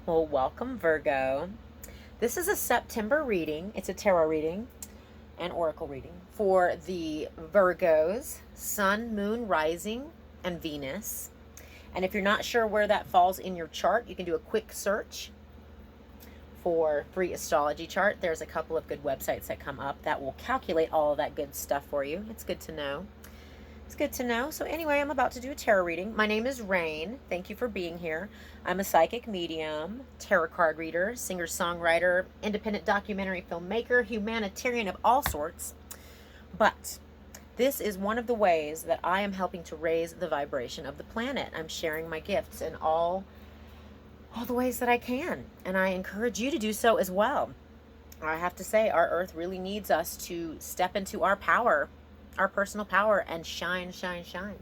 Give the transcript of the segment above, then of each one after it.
Well, welcome, Virgo. This is a September reading. It's a tarot reading and oracle reading for the Virgos, Sun, Moon, Rising, and Venus. And if you're not sure where that falls in your chart, you can do a quick search for free astrology chart. There's a couple of good websites that come up that will calculate all of that good stuff for you. It's good to know. It's good to know. So anyway, I'm about to do a tarot reading. My name is Rayne. Thank you for being here. I'm a psychic medium, tarot card reader, singer-songwriter, independent documentary filmmaker, humanitarian of all sorts. But this is one of the ways that I am helping to raise the vibration of the planet. I'm sharing my gifts in all the ways that I can. And I encourage you to do so as well. I have to say, our Earth really needs us to step into our power, our personal power, and shine, shine, shine.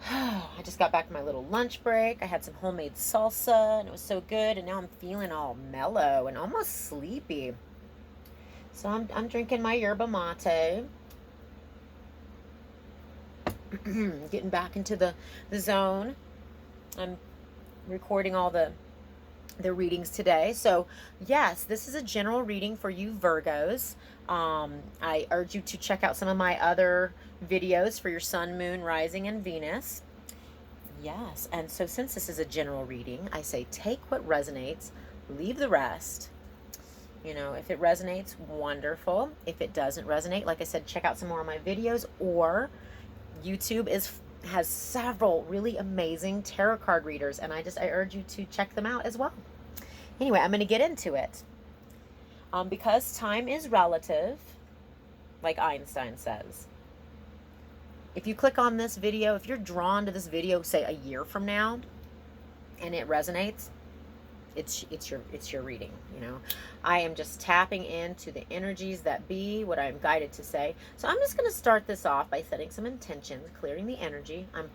I just got back from my little lunch break. I had some homemade salsa, and it was so good. And now I'm feeling all mellow and almost sleepy. So I'm drinking my yerba mate. Getting back into the zone. I'm recording all the readings today. So yes, this is a general reading for you Virgos. I urge you to check out some of my other videos for your Sun, Moon, Rising, and Venus. Yes, and so since this is a general reading, I say take what resonates, leave the rest. You know, if it resonates, wonderful. If it doesn't resonate, like I said, check out some more of my videos, or YouTube has several really amazing tarot card readers, and I urge you to check them out as well. Anyway, I'm going to get into it. Because time is relative, like Einstein says. If you click on this video, if you're drawn to this video, say a year from now, and it resonates, it's your reading, you know. I am just tapping into the energies that be, what I'm guided to say. So I'm just going to start this off by setting some intentions, clearing the energy. I'm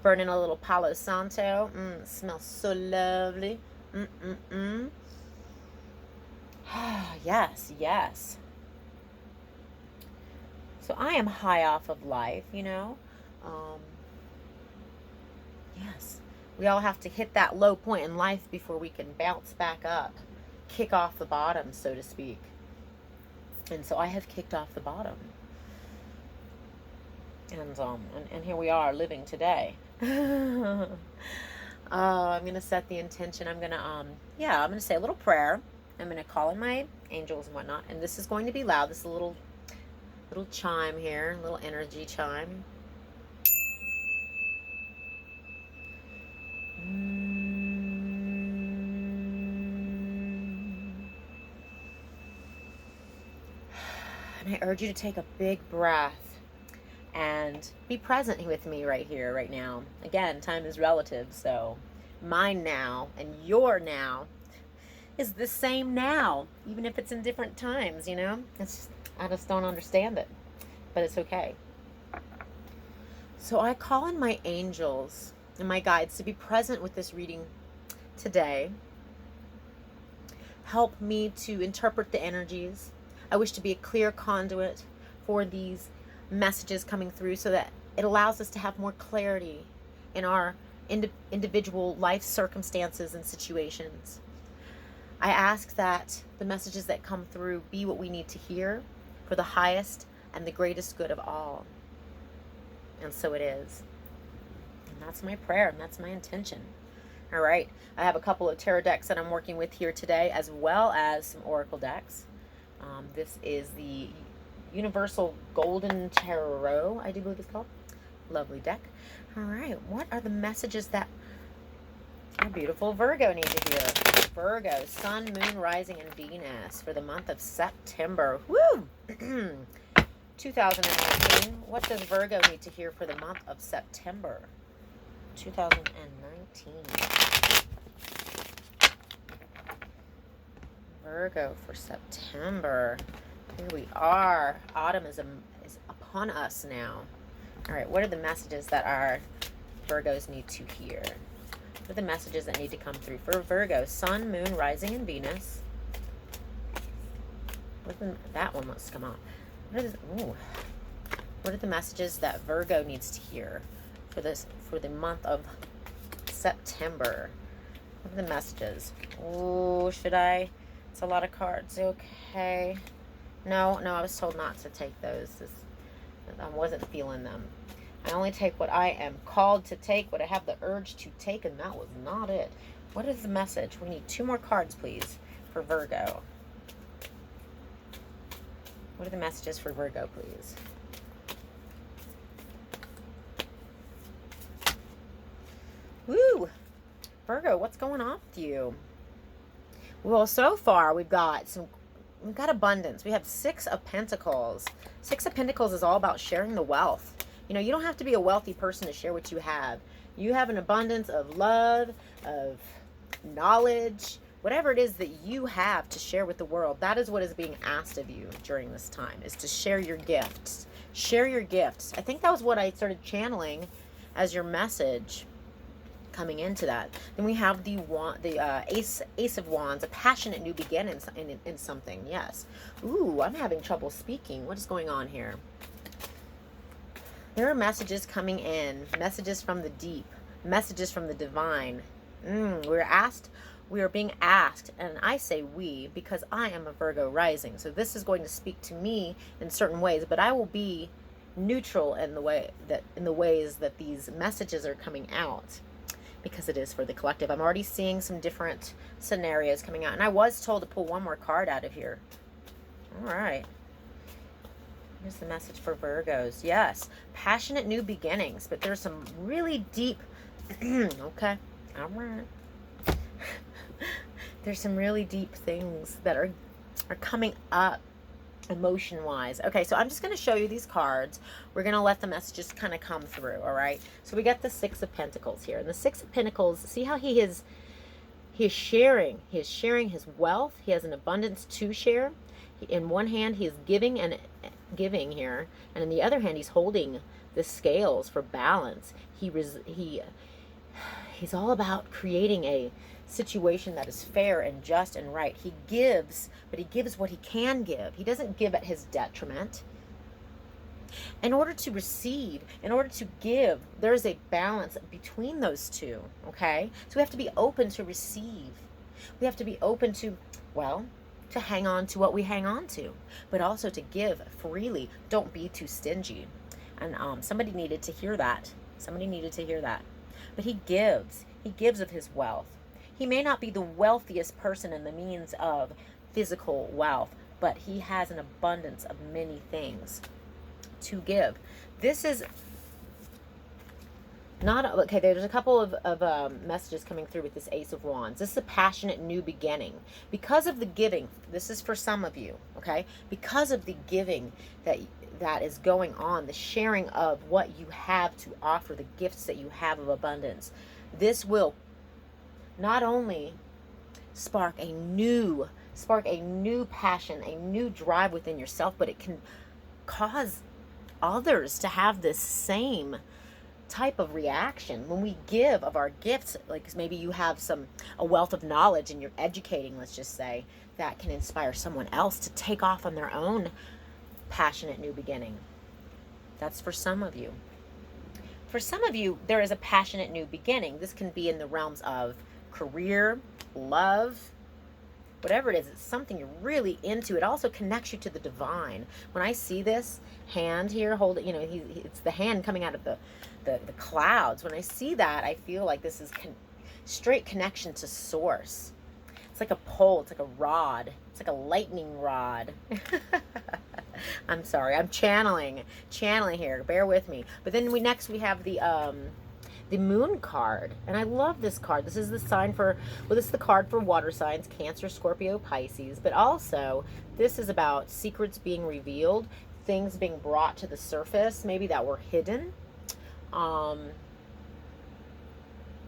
burning a little Palo Santo. It smells so lovely. Yes, yes. So I am high off of life, you know. Yes. We all have to hit that low point in life before we can bounce back up, kick off the bottom, so to speak. And so I have kicked off the bottom. And here we are living today. I'm going to set the intention. I'm going to say a little prayer. I'm going to call in my angels and whatnot. And this is going to be loud. This is a little chime here, a little energy chime. And I urge you to take a big breath and be present with me right here, right now. Again, time is relative, so mine now and your now is the same now, even if it's in different times, you know? I just don't understand it, but it's okay. So I call in my angels and my guides to be present with this reading today. Help me to interpret the energies. I wish to be a clear conduit for these messages coming through so that it allows us to have more clarity in our individual life circumstances and situations. I ask that the messages that come through be what we need to hear for the highest and the greatest good of all. And so it is. And that's my prayer, and that's my intention. All right. I have a couple of tarot decks that I'm working with here today, as well as some oracle decks. This is the Universal Golden Tarot, I do believe it's called. Lovely deck. All right. What are the messages that our beautiful Virgo need to hear? Virgo, Sun, Moon, Rising, and Venus for the month of September. Woo! 2019. What does Virgo need to hear for the month of September 2019? Virgo for September. Here we are. Autumn is upon us now. All right, what are the messages that our Virgos need to hear? What are the messages that need to come through for Virgo? Sun, Moon, Rising, and Venus. That one must come on. What are the messages that Virgo needs to hear for the month of September? What are the messages? Oh, should I? It's a lot of cards. Okay. No, I was told not to take those. I wasn't feeling them. I only take what I am called to take, what I have the urge to take, and that was not it. What is the message? We need 2 more cards, please, for Virgo. What are the messages for Virgo, please? Woo! Virgo, what's going on with you? Well, so far we've got abundance. We have 6 of Pentacles. 6 of Pentacles is all about sharing the wealth. You know, you don't have to be a wealthy person to share what you have. You have an abundance of love, of knowledge, whatever it is that you have to share with the world. That is what is being asked of you during this time, is to share your gifts. Share your gifts. I think that was what I started channeling as your message coming into that. Then we have the Ace of Wands, a passionate new beginning in something. Yes. Ooh, I'm having trouble speaking. What is going on here? There are messages coming in, messages from the deep, messages from the divine. We are being asked, and I say we because I am a Virgo rising. So this is going to speak to me in certain ways, but I will be neutral in the ways that these messages are coming out, because it is for the collective. I'm already seeing some different scenarios coming out, and I was told to pull 1 more card out of here. All right. Here's the message for Virgos. Yes, passionate new beginnings, but there's some really deep, okay, all right. There's some really deep things that are coming up emotion-wise. Okay, so I'm just going to show you these cards. We're going to let the messages kind of come through, all right? So we got the 6 of Pentacles here. And the 6 of Pentacles, see how he is sharing. He is sharing his wealth. He has an abundance to share. In one hand, he is giving here, and in the other hand, he's holding the scales for balance. He's all about creating a situation that is fair and just and right. He gives, but he gives what he can give. He doesn't give at his detriment. In order to receive, in order to give, there's a balance between those two, okay? So we have to be open to receive. We have to be open to, well, to hang on to what we hang on to, but also to give freely. Don't be too stingy. And somebody needed to hear that. Somebody needed to hear that. But he gives. He gives of his wealth. He may not be the wealthiest person in the means of physical wealth, but he has an abundance of many things to give. This is not, okay, there's a couple of messages coming through with this Ace of Wands. This is a passionate new beginning. Because of the giving, this is for some of you, okay? Because of the giving that is going on, the sharing of what you have to offer, the gifts that you have of abundance, this will not only spark a new passion, a new drive within yourself, but it can cause others to have this same type of reaction. When we give of our gifts, like maybe you have a wealth of knowledge and you're educating, let's just say, that can inspire someone else to take off on their own passionate new beginning. That's for some of you. For some of you, there is a passionate new beginning. This can be in the realms of career, love, whatever it is. It's something you're really into. It also connects you to the divine. When I see this hand here, hold it, you know, it's the hand coming out of the clouds. When I see that, I feel like this is straight connection to source. It's like a pole. It's like a rod. It's like a lightning rod. I'm sorry. I'm channeling here. Bear with me. But then next we have the moon card. And I love this card. This is the sign for, well, this is the card for water signs, Cancer, Scorpio, Pisces. But also, this is about secrets being revealed, things being brought to the surface, maybe that were hidden.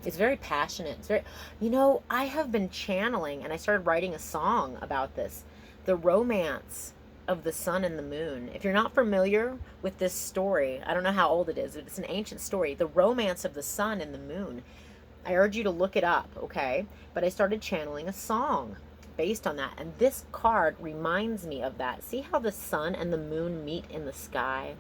It's very passionate. It's very, you know, I have been channeling, and I started writing a song about this, the romance of the sun and the moon. If you're not familiar with this story, I don't know how old it is, but it's an ancient story, the romance of the sun and the moon. I urge you to look it up, okay? But I started channeling a song based on that, and this card reminds me of that. See how the sun and the moon meet in the sky?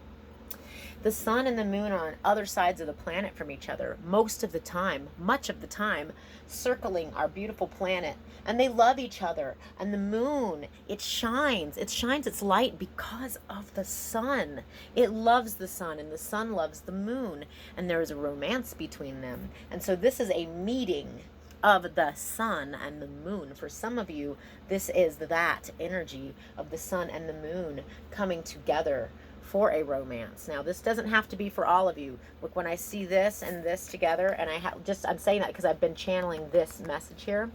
The sun and the moon are on other sides of the planet from each other most of the time, much of the time, circling our beautiful planet. And they love each other. And the moon, it shines its light because of the sun. It loves the sun, and the sun loves the moon. And there is a romance between them. And so this is a meeting of the sun and the moon. For some of you, this is that energy of the sun and the moon coming together for a romance. Now, this doesn't have to be for all of you. Look, when I see this and this together, and I'm saying that because I've been channeling this message here.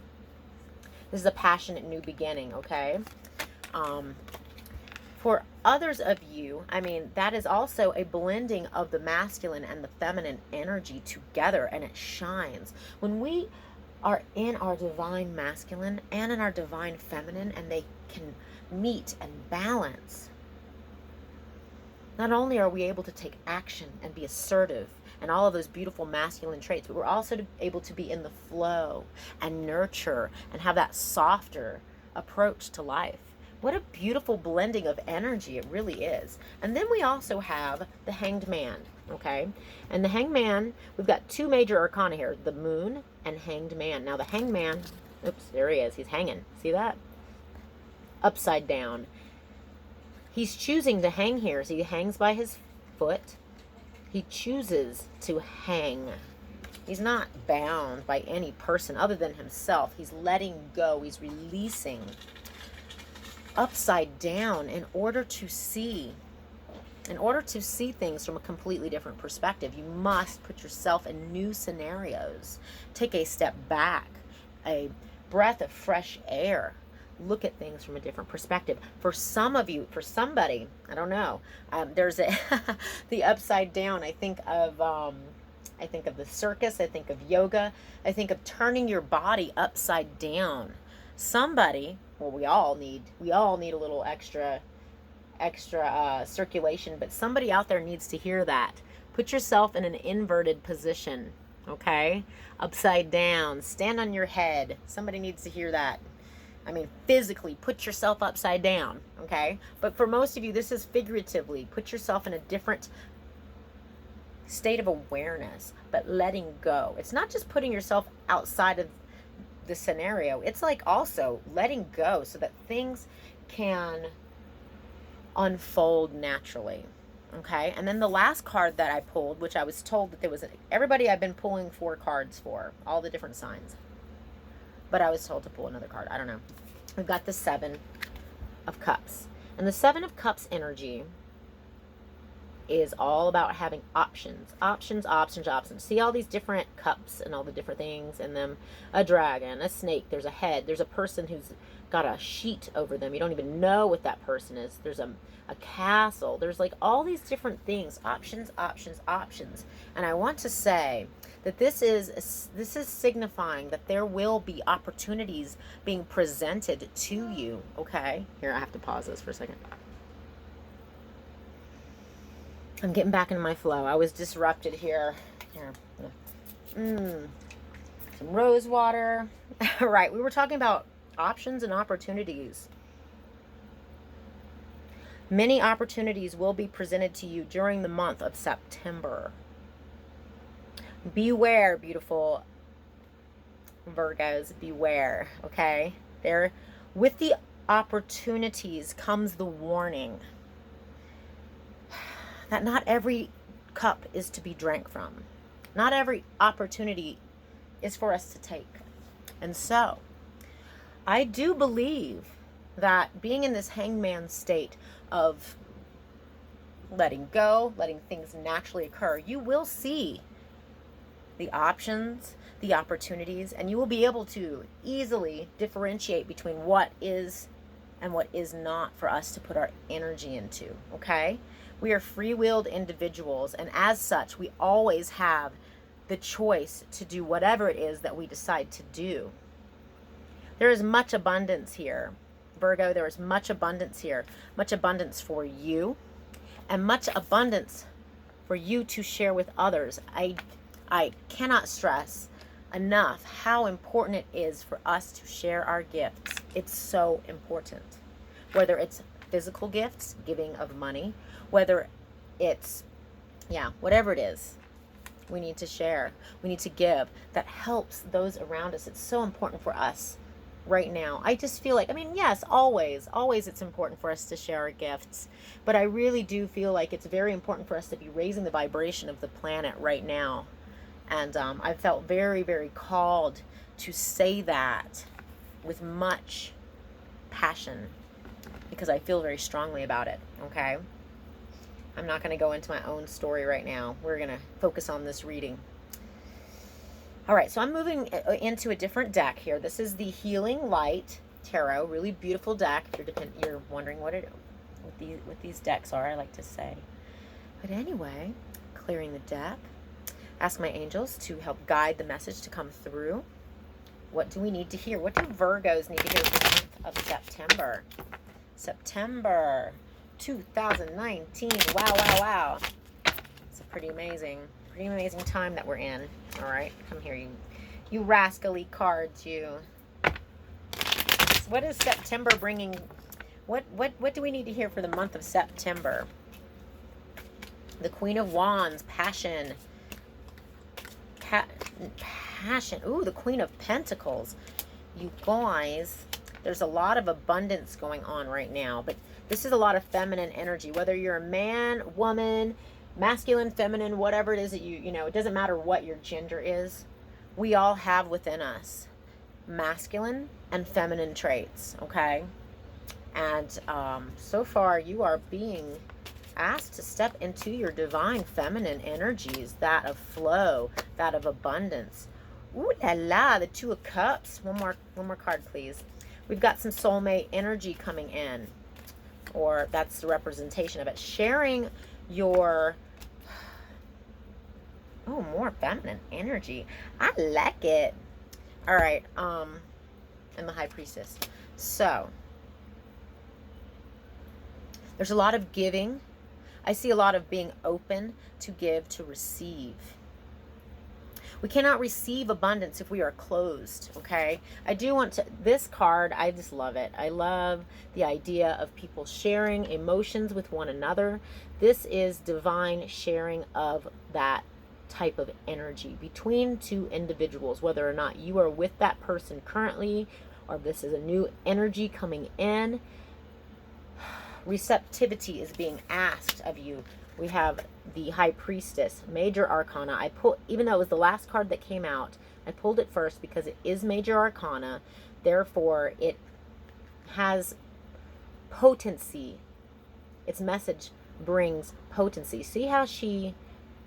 This is a passionate new beginning, okay? For others of you, I mean, that is also a blending of the masculine and the feminine energy together, and it shines. When we are in our divine masculine and in our divine feminine, and they can meet and balance, not only are we able to take action and be assertive and all of those beautiful masculine traits, but we're also able to be in the flow and nurture and have that softer approach to life. What a beautiful blending of energy it really is. And then we also have the Hanged Man, okay? And the Hanged Man, we've got two major arcana here, the Moon and Hanged Man. Now the Hanged Man, oops, there he is. He's hanging. See that? Upside down. He's choosing to hang here. So he hangs by his foot. He chooses to hang. He's not bound by any person other than himself. He's letting go. He's releasing. Upside down in order to see things from a completely different perspective. You must put yourself in new scenarios. Take a step back, a breath of fresh air. Look at things from a different perspective. For some of you, for somebody, I don't know, there's the upside down. I think of the circus. I think of yoga. I think of turning your body upside down. Somebody, well, we all need a little extra circulation, but somebody out there needs to hear that. Put yourself in an inverted position, okay? Upside down. Stand on your head. Somebody needs to hear that. I mean, physically, put yourself upside down, okay? But for most of you, this is figuratively. Put yourself in a different state of awareness, but letting go. It's not just putting yourself outside of the scenario. It's like also letting go so that things can unfold naturally, okay? And then the last card that I pulled, which I was told that there was everybody I've been pulling 4 cards for, all the different signs. But I was told to pull another card. I don't know. We've got the 7 of Cups. And the 7 of Cups energy is all about having options. Options, options, options. See all these different cups and all the different things in them. A dragon, a snake, there's a head. There's a person who's got a sheet over them. You don't even know what that person is. There's a castle. There's like all these different things. Options, options, options. And I want to say that this is signifying that there will be opportunities being presented to you, okay? Here, I have to pause this for a second. I'm getting back into my flow. I was disrupted here. Some rose water. Right, we were talking about options and opportunities. Many opportunities will be presented to you during the month of September. Beware, beautiful Virgos, beware, okay? With the opportunities comes the warning that not every cup is to be drank from. Not every opportunity is for us to take. And so, I do believe that being in this hangman state of letting go, letting things naturally occur, you will see the options, the opportunities, and you will be able to easily differentiate between what is and what is not for us to put our energy into, okay? We are free-willed individuals, and as such, we always have the choice to do whatever it is that we decide to do. There is much abundance here, Virgo. There is much abundance here. Much abundance for you, and much abundance for you to share with others. I cannot stress enough how important it is for us to share our gifts. It's so important. Whether it's physical gifts, giving of money, whether it's Yeah, whatever it is, we need to share. We need to give. That helps those around us. It's so important for us right now. I just feel like, I mean, yes, always it's important for us to share our gifts. But I really do feel like it's very important for us to be raising the vibration of the planet right now. And I felt very, very called to say that with much passion because I feel very strongly about it, okay? I'm not going to go into my own story right now. We're going to focus on this reading. All right, so I'm moving into a different deck here. This is the Healing Light Tarot, really beautiful deck. If you're wondering what these decks are, I like to say. But anyway, clearing the deck. Ask my angels to help guide the message to come through. What do we need to hear? What do Virgos need to hear for the month of September? September 2019. Wow, wow, wow. It's a pretty amazing time that we're in. All right, come here, you rascally cards, you. What is September bringing? What do we need to hear for the month of September? The Queen of Wands, passion. Passion. Ooh, the Queen of Pentacles. You guys, there's a lot of abundance going on right now, but this is a lot of feminine energy. Whether you're a man, woman, masculine, feminine, whatever it is that you know, it doesn't matter what your gender is. We all have within us masculine and feminine traits, okay? And so far you are being asked to step into your divine feminine energies, that of flow, that of abundance. Ooh la la, the Two of Cups. One more card, please. We've got some soulmate energy coming in, or that's the representation of it. Sharing your, oh, more feminine energy. I like it. All right, and the High Priestess. So there's a lot of giving. I see a lot of being open to give, to receive. We cannot receive abundance if we are closed, okay? I do want to, this card, I just love it. I love the idea of people sharing emotions with one another. This is divine sharing of that type of energy between two individuals, whether or not you are with that person currently, or this is a new energy coming in. Receptivity is being asked of you. We have the High Priestess, Major Arcana. I pulled, even though it was the last card that came out, I pulled it first because it is Major Arcana. Therefore, it has potency. Its message brings potency. See how she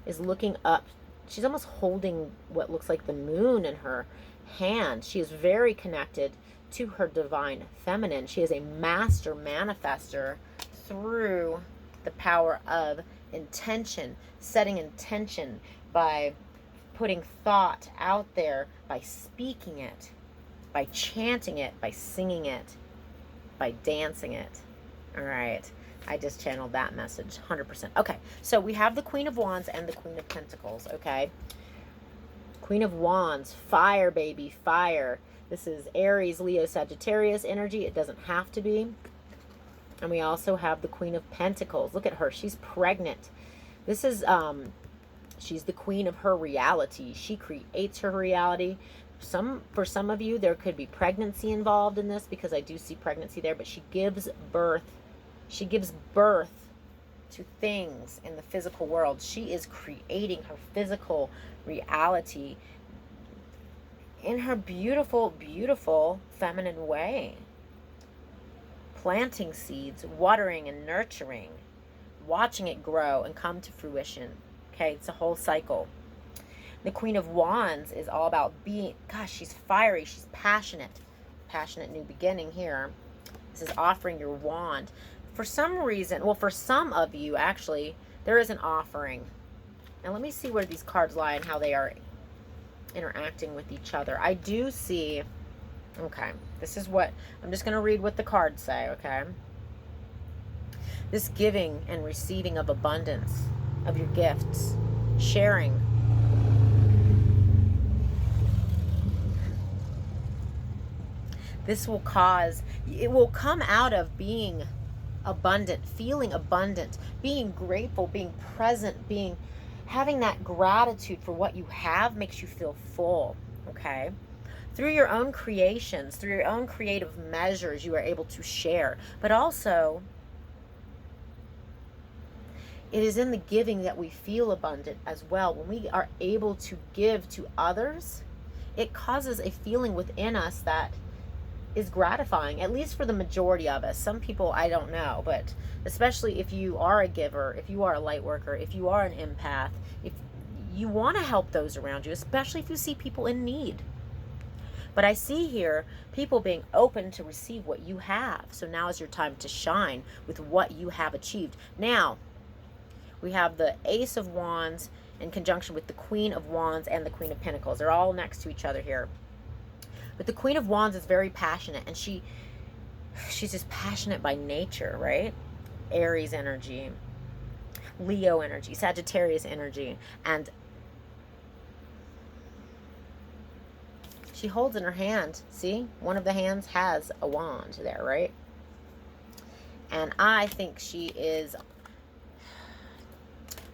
is looking up? She's almost holding what looks like the moon in her hand. She is very connected to her divine feminine. She is a master manifester through the power of intention, setting intention by putting thought out there, by speaking it, by chanting it, by singing it, by dancing it. All right. I just channeled that message 100%. Okay. So we have the Queen of Wands and the Queen of Pentacles. Okay. Queen of Wands, fire, baby, fire. This is Aries, Leo, Sagittarius energy. It doesn't have to be. And we also have the Queen of Pentacles. Look at her. She's pregnant. This is, she's the queen of her reality. She creates her reality. For some of you, there could be pregnancy involved in this because I do see pregnancy there, but she gives birth. She gives birth to things in the physical world. She is creating her physical reality in her beautiful, beautiful feminine way. Planting seeds, watering and nurturing, watching it grow and come to fruition. Okay, it's a whole cycle. The Queen of Wands is all about being, gosh, she's fiery, she's passionate. Passionate new beginning here. This is offering your wand. For some reason, well, for some of you, actually, there is an offering. Now, let me see where these cards lie and how they are interacting with each other. I do see, okay, this is what, I'm just going to read what the cards say, okay? This giving and receiving of abundance of your gifts, sharing. This will cause, it will come out of being abundant, being grateful, being present, having that gratitude for what you have makes you feel full, okay? Through your own creations, through your own creative measures, you are able to share. But also, it is in the giving that we feel abundant as well. When we are able to give to others, it causes a feeling within us that is gratifying, at least for the majority of us. Some people, I don't know, but especially if you are a giver, if you are a light worker, if you are an empath, if you want to help those around you, especially if you see people in need. But I see here people being open to receive what you have. So now is your time to shine with what you have achieved. Now, we have the Ace of Wands in conjunction with the Queen of Wands and the Queen of Pentacles. They're all next to each other here. But the Queen of Wands is very passionate, and she's just passionate by nature, right? Aries energy, Leo energy, Sagittarius energy, and she holds in her hand, see? One of the hands has a wand there, right? And I think she is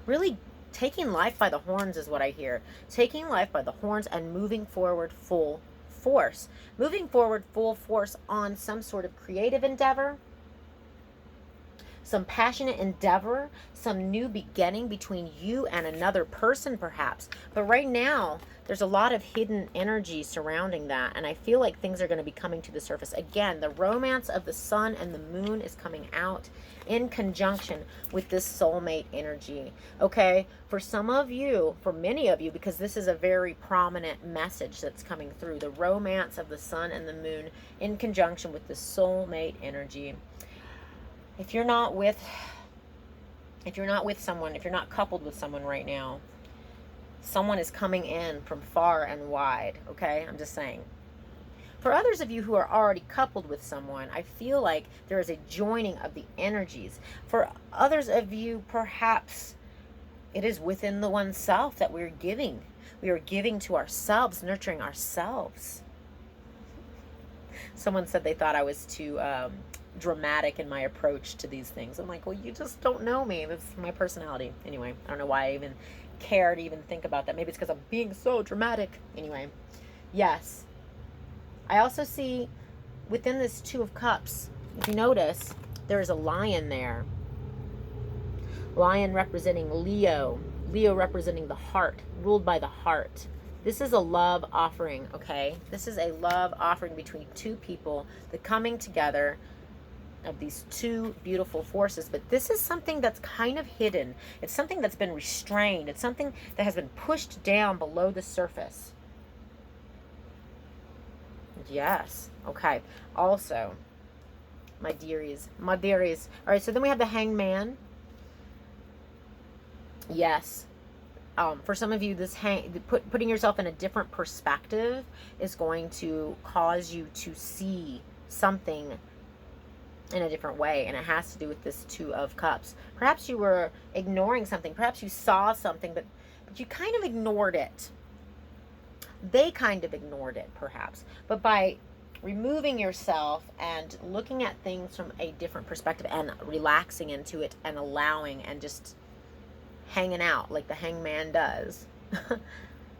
really taking life by the horns is what I hear. Taking life by the horns and moving forward full force. Moving forward full force on some sort of creative endeavor, some passionate endeavor, some new beginning between you and another person perhaps. But right now, there's a lot of hidden energy surrounding that, and I feel like things are going to be coming to the surface. Again, the romance of the sun and the moon is coming out in conjunction with this soulmate energy, okay? For some of you, for many of you, because this is a very prominent message that's coming through, the romance of the sun and the moon in conjunction with the soulmate energy. If you're not with someone, if you're not coupled with someone right now, someone is coming in from far and wide, okay? I'm just saying. For others of you who are already coupled with someone, I feel like there is a joining of the energies. For others of you, perhaps it is within the oneself that we're giving. We are giving to ourselves, nurturing ourselves. Someone said they thought I was too dramatic in my approach to these things. I'm like, well, you just don't know me. That's my personality. Anyway, I don't know why I even care to even think about that. Maybe it's because I'm being so dramatic. Anyway, yes. I also see within this Two of Cups, if you notice, there is a lion there. Lion representing Leo. Leo representing the heart, ruled by the heart. This is a love offering, okay? This is a love offering between two people, the coming together of these two beautiful forces. But this is something that's kind of hidden. It's something that's been restrained. It's something that has been pushed down below the surface. Yes. Okay. Also, my dearies. All right, so then we have the Hanged Man. Yes. For some of you, this putting yourself in a different perspective is going to cause you to see something in a different way, and it has to do with this Two of Cups. Perhaps you were ignoring something. Perhaps you saw something, but you kind of ignored it. They kind of ignored it, perhaps. But by removing yourself and looking at things from a different perspective and relaxing into it and allowing and just hanging out like the Hanged Man does,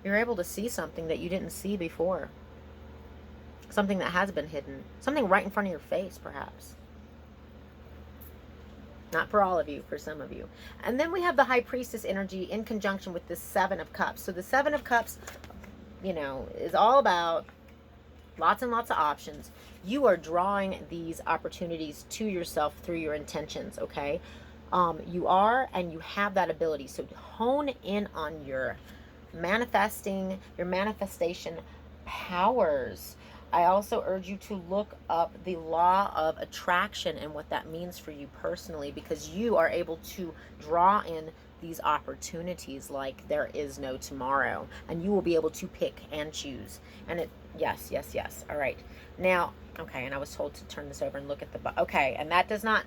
you're able to see something that you didn't see before. Something that has been hidden. Something right in front of your face, perhaps. Not for all of you, for some of you. And then we have the High Priestess energy in conjunction with the Seven of Cups. So the Seven of Cups, you know, is all about lots and lots of options. You are drawing these opportunities to yourself through your intentions, okay? You are, and you have that ability. So hone in on your manifestation powers. I also urge you to look up the law of attraction and what that means for you personally, because you are able to draw in these opportunities like there is no tomorrow, and you will be able to pick and choose. And it, yes. All right. Now, okay, and I was told to turn this over and look at the, okay, and that does not,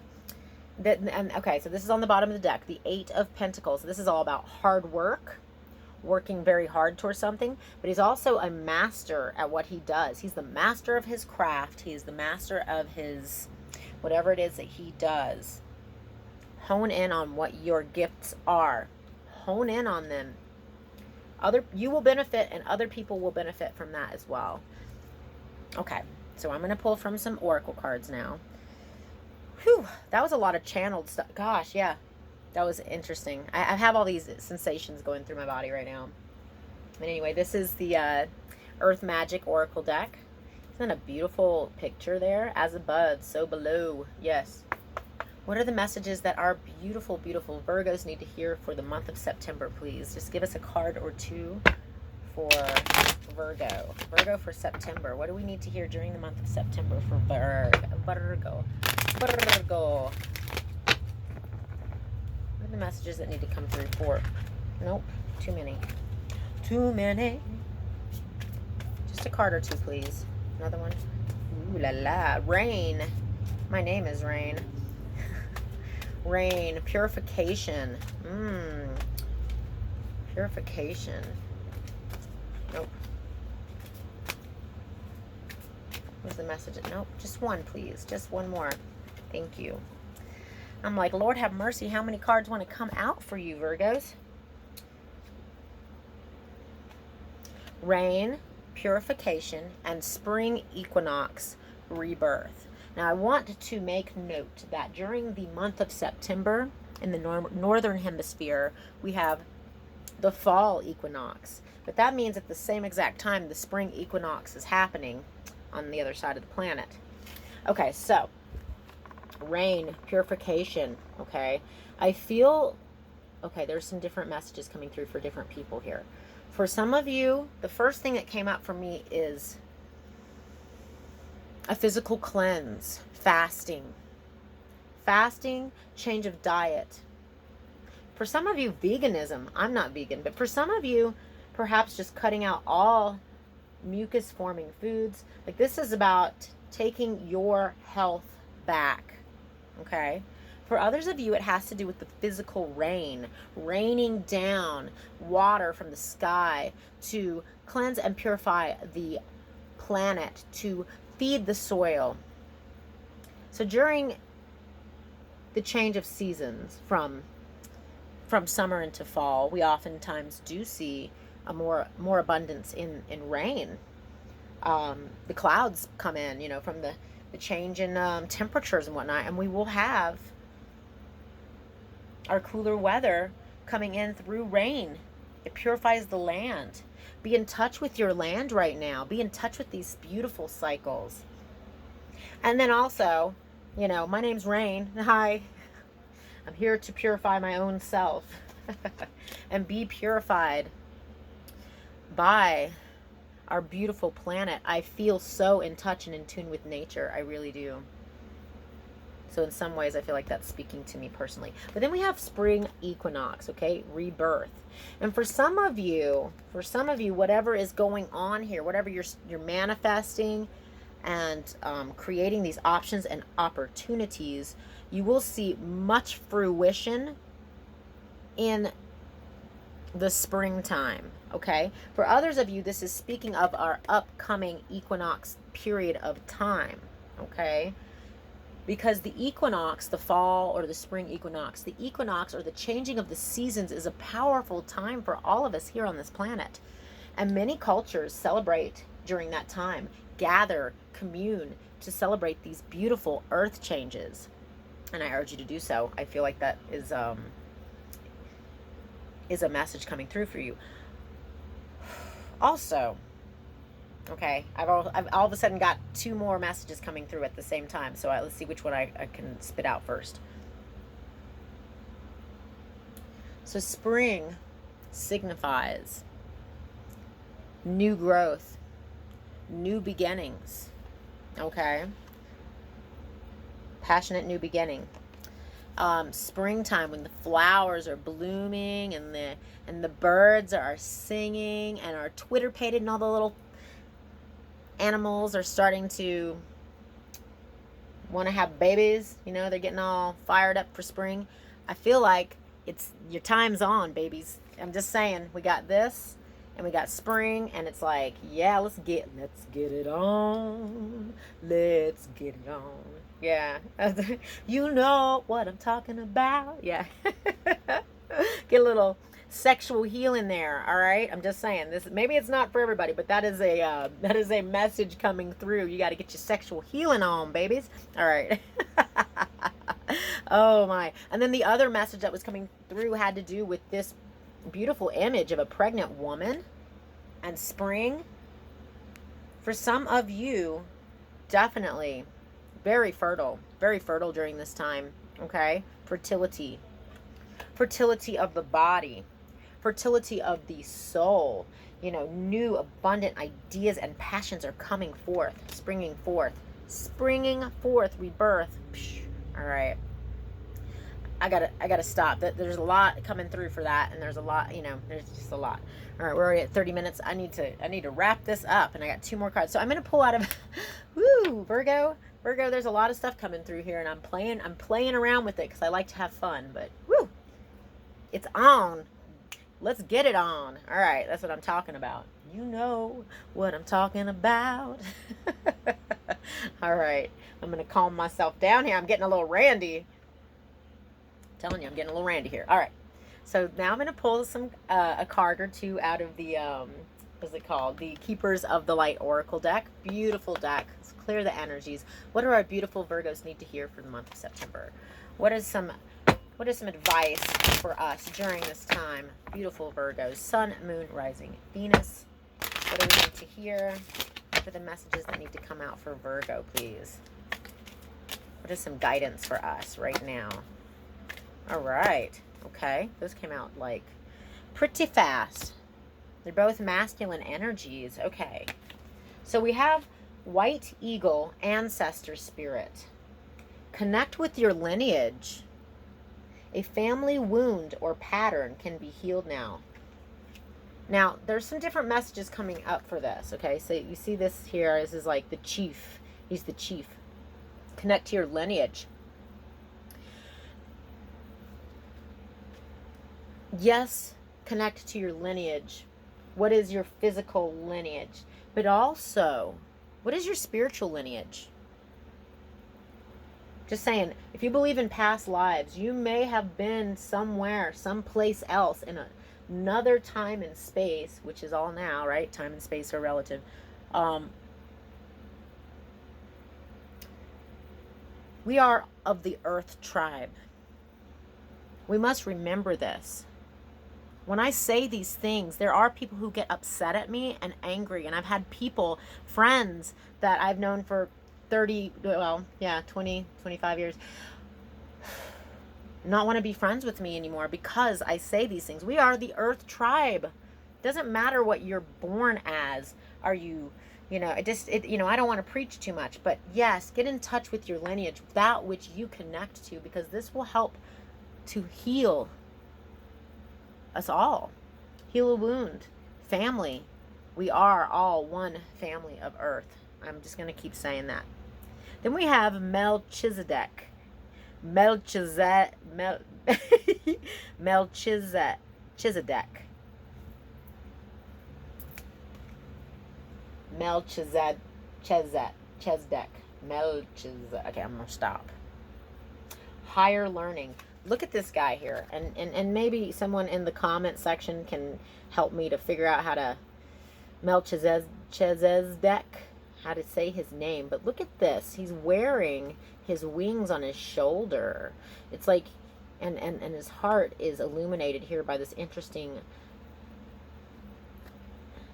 okay, so this is on the bottom of the deck, the Eight of Pentacles. This is all about hard work, working very hard towards something, but he's also a master at what he does. He's the master of his craft. He is the master of his whatever it is that he does, hone in on what your gifts are. Hone in on them. You will benefit, and other people will benefit from that as well. Okay, so I'm going to pull from some oracle cards now. Whew, that was a lot of channeled stuff. Gosh, yeah, that was interesting. I have all these sensations going through my body right now. But anyway, this is the Earth Magic Oracle deck. Isn't that a beautiful picture there? As above, so below. Yes. What are the messages that our beautiful, beautiful Virgos need to hear for the month of September, please? Just give us a card or two for Virgo. Virgo for September. What do we need to hear during the month of September for Virgo? Virgo. What are the messages that need to come through for? Nope. Too many. Too many. Just a card or two, please. Another one. Ooh la la. Rayne. My name is Rayne. Rayne. Purification. Purification. Nope. What's the message? Nope. Just one, please. Just one more. Thank you. I'm like, Lord have mercy. How many cards want to come out for you, Virgos? Rain, purification, and spring equinox rebirth. Now, I want to make note that during the month of September in the northern hemisphere, we have the fall equinox. But that means at the same exact time, the spring equinox is happening on the other side of the planet. Okay, so rain, purification, okay. I feel, okay, there's some different messages coming through for different people here. For some of you, the first thing that came up for me is a physical cleanse, fasting. Fasting, change of diet. For some of you, veganism. I'm not vegan, but for some of you, perhaps just cutting out all mucus-forming foods. Like, this is about taking your health back, okay? For others of you, it has to do with the physical rain, raining down water from the sky to cleanse and purify the planet, to feed the soil. So during the change of seasons from summer into fall, we oftentimes do see a more abundance in rain. The clouds come in, you know, from the change in temperatures and whatnot, and we will have our cooler weather coming in through rain. It purifies the land. Be in touch with your land right now. Be in touch with these beautiful cycles. And then also, you know, my name's Rayne. Hi. I'm here to purify my own self and be purified by our beautiful planet. I feel so in touch and in tune with nature. I really do. So in some ways, I feel like that's speaking to me personally. But then we have spring equinox, okay? Rebirth. And for some of you, whatever is going on here, whatever you're manifesting and creating these options and opportunities, you will see much fruition in the springtime, okay? For others of you, this is speaking of our upcoming equinox period of time, okay? Because the equinox, the fall or the spring equinox, the equinox or the changing of the seasons is a powerful time for all of us here on this planet. And many cultures celebrate during that time, gather, commune to celebrate these beautiful earth changes. And I urge you to do so. I feel like that is a message coming through for you. Also, okay, I've all of a sudden got two more messages coming through at the same time. So let's see which one I can spit out first. So spring signifies new growth, new beginnings, okay? Passionate new beginning. Springtime, when the flowers are blooming and the birds are singing and are twitter-pated and all the little animals are starting to want to have babies, you know, they're getting all fired up for spring. I feel like it's your time's on, babies. I'm just saying, we got this And we got spring, and it's like, yeah, let's get it on. Let's get it on. Yeah. You know what I'm talking about. Yeah. Get a little sexual healing there, all right? I'm just saying, this maybe it's not for everybody, but that is a message coming through. You got to get your sexual healing on, babies. All right. Oh my. And then the other message that was coming through had to do with this beautiful image of a pregnant woman and spring. For some of you, definitely very fertile during this time. Okay? Fertility of the body, fertility of the soul. You know, new abundant ideas and passions are coming forth, springing forth, rebirth. All right. I gotta stop. There's a lot coming through for that, and there's a lot, you know, there's just a lot. All right, we're already at 30 minutes. I need to wrap this up, and I got 2 more cards. So I'm gonna pull out of woo, Virgo, there's a lot of stuff coming through here, and I'm playing around with it because I like to have fun, but woo, it's on. Let's get it on. All right, that's what I'm talking about. You know what I'm talking about. All right, I'm gonna calm myself down here. I'm getting a little randy. Telling you, I'm getting a little randy here. All right, so now I'm going to pull some a card or two out of the what's it called, the Keepers of the Light Oracle deck. Beautiful deck. Let's clear the energies. What do our beautiful Virgos need to hear for the month of September? What is some advice for us during this time? Beautiful Virgos, Sun, Moon, Rising, Venus. What do we need to hear for the messages that need to come out for Virgo, please? What is some guidance for us right now? All right. Okay. Those came out like pretty fast. They're both masculine energies. Okay. So we have White Eagle, Ancestor Spirit. Connect with your lineage. A family wound or pattern can be healed now. Now, there's some different messages coming up for this. Okay. So you see this here. This is like the chief. He's the chief. Connect to your lineage. Yes, connect to your lineage. What is your physical lineage? But also, what is your spiritual lineage? Just saying, if you believe in past lives, you may have been somewhere, someplace else in another time and space, which is all now, right? Time and space are relative. We are of the Earth tribe. We must remember this. When I say these things, there are people who get upset at me and angry. And I've had people, friends that I've known for 20, 25 years, not want to be friends with me anymore because I say these things. We are the Earth tribe. Doesn't matter what you're born as. Are you, I don't want to preach too much. But yes, get in touch with your lineage, that which you connect to, because this will help to heal us all. Heal a wound. Family. We are all one family of Earth. I'm just going to keep saying that. Then we have Melchizedek. Melchizedek. Melchizedek. Okay, I'm going to stop. Higher learning. Look at this guy here, and maybe someone in the comment section can help me to figure out how to Melchizedek, how to say his name. But look at this. He's wearing his wings on his shoulder. It's like, and his heart is illuminated here by this interesting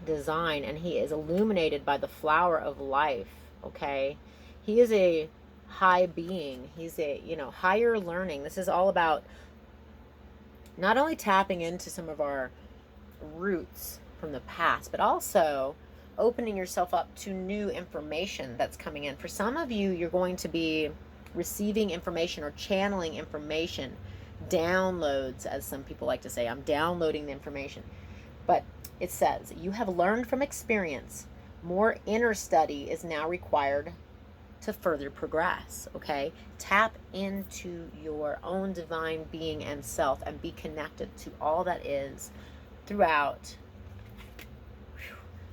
design, and he is illuminated by the flower of life. Okay, he is a high being. He's a, higher learning. This is all about not only tapping into some of our roots from the past, but also opening yourself up to new information that's coming in. For some of you, you're going to be receiving information or channeling information, downloads, as some people like to say. I'm downloading the information. But it says, you have learned from experience. More inner study is now required to further progress. Okay, tap into your own divine being and self, and be connected to all that is throughout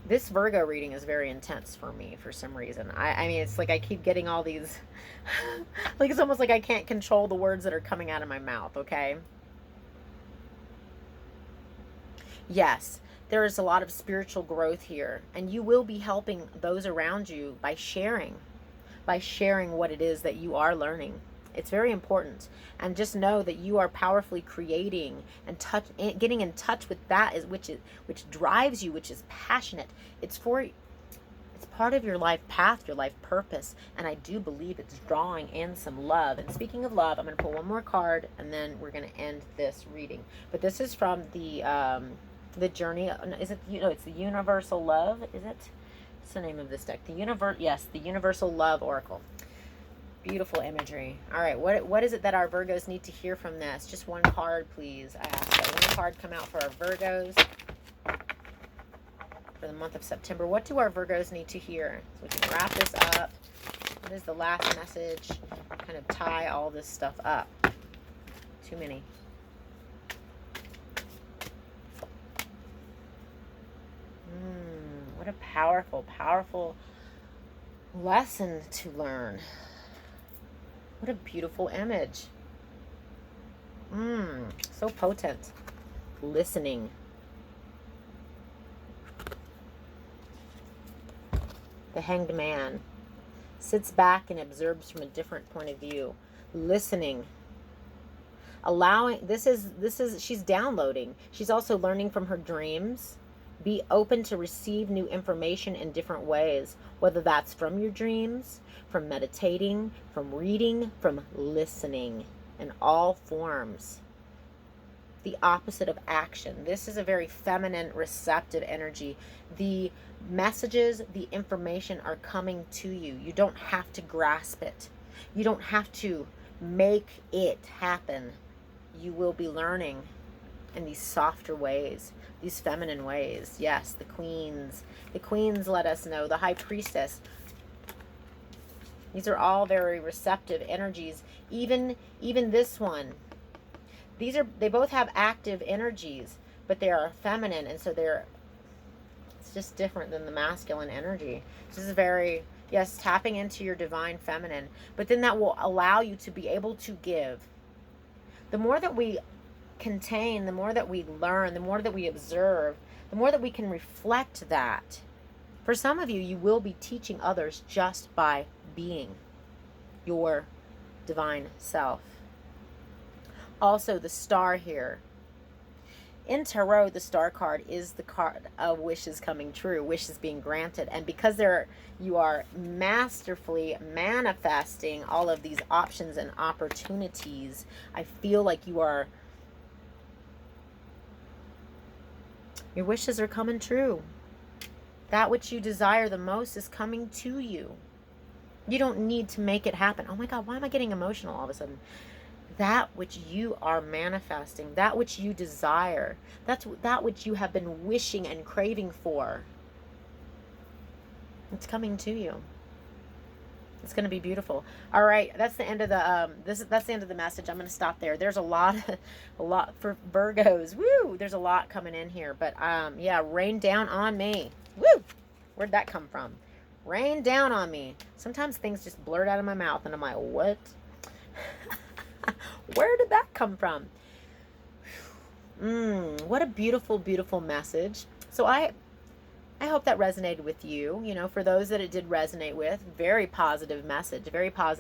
This Virgo reading is very intense for me for some reason. I mean, it's like I keep getting all these, like it's almost like I can't control the words that are coming out of my mouth, okay? Yes, there is a lot of spiritual growth here, and you will be helping those around you by sharing what it is that you are learning. It's very important. And just know that you are powerfully creating and getting in touch with that which drives you, which is passionate. It's part of your life path, your life purpose, and I do believe it's drawing in some love. And speaking of love, I'm going to pull one more card and then we're going to end this reading. But this is from the journey. Is it, it's the Universal Love, is it? What's the name of this deck? Yes, the Universal Love Oracle. Beautiful imagery. All right, what is it that our Virgos need to hear from this? Just one card, please. I ask that one card come out for our Virgos for the month of September. What do our Virgos need to hear? So we can wrap this up. What is the last message? Kind of tie all this stuff up. Too many. What a powerful, powerful lesson to learn. What a beautiful image. So potent. Listening. The Hanged Man sits back and observes from a different point of view. Listening. Allowing, she's downloading. She's also learning from her dreams. Be open to receive new information in different ways, whether that's from your dreams, from meditating, from reading, from listening, in all forms. The opposite of action. This is a very feminine, receptive energy. The messages, the information are coming to you. You don't have to grasp it. You don't have to make it happen. You will be learning in these softer ways, these feminine ways. Yes, the queens. The queens let us know. The High Priestess. These are all very receptive energies. Even this one. They both have active energies, but they are feminine, and so it's just different than the masculine energy. This is very, yes, tapping into your divine feminine, but then that will allow you to be able to give. The more that we contain, the more that we learn, the more that we observe, the more that we can reflect that. For some of you, you will be teaching others just by being your divine self. Also, the star here. In Tarot, the star card is the card of wishes coming true, wishes being granted. And because you are masterfully manifesting all of these options and opportunities, I feel like your wishes are coming true. That which you desire the most is coming to you. You don't need to make it happen. Oh my God, why am I getting emotional all of a sudden? That which you are manifesting, that which you desire, that which you have been wishing and craving for, it's coming to you. It's going to be beautiful. All right, that's the end of the that's the end of the message. I'm going to stop there. There's a lot for Virgos. Woo! There's a lot coming in here, but yeah, rain down on me. Woo! Where'd that come from? Rain down on me. Sometimes things just blurt out of my mouth and I'm like, what? Where did that come from? What a beautiful, beautiful message. So I hope that resonated with you. You know, for those that it did resonate with, very positive message, very positive.